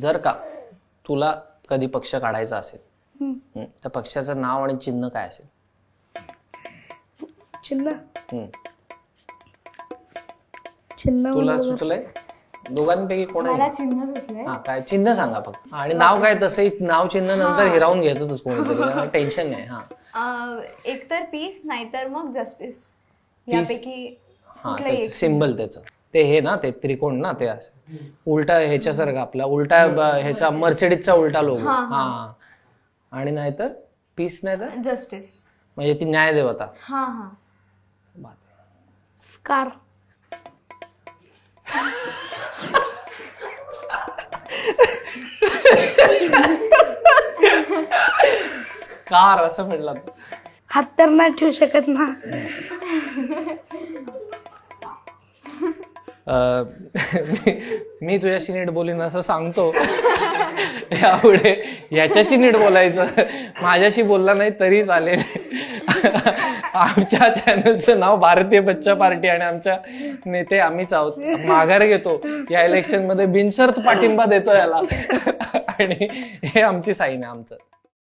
जर का तुला कधी पक्ष काढायचा असेल तर पक्षाचं नाव आणि चिन्ह काय असेल? चिन्ह तुला सुचलंय? दोघांपैकी कोण मला आहे? चिन्ह सुचलंय. हा, काय चिन्ह सांगा फक्त. आणि नाव काय? तसंही नाव चिन्ह नंतर हिरावून घेतातच कोणीतरी, टेन्शन नाही. हा, एकतर पीस नाहीतर मग जस्टिस, Peace. यापैकी हा कुठलंही त्याचं एक. सिम्बल त्याचं ते हे ना, ते त्रिकोण ना, ते असं उलटा ह्याच्यासारखा आपला उलटा ह्याचा मर्सिडीजचा उलटा लोगो. हा, आणि नाहीतर पीस नाही तर जस्टिस. म्हणजे ती न्याय देवता. हा हा. बात. स्कार. कार असं म्हणलं. हात तर नाही ठेवू शकत ना. मी तुझ्याशी नीट बोलीन असं सांगतो. यापुढे याच्याशी नीट बोलायचं, माझ्याशी बोलला नाही तरी चालेल. आमच्या चॅनलचं नाव भारतीय बच्चा पार्टी आणि आमच्या नेते आम्हीच आहोत. माघार घेतो या इलेक्शन मध्ये, बिनशर्त पाठिंबा देतो याला. आणि हे आमची साईन आहे आमचं.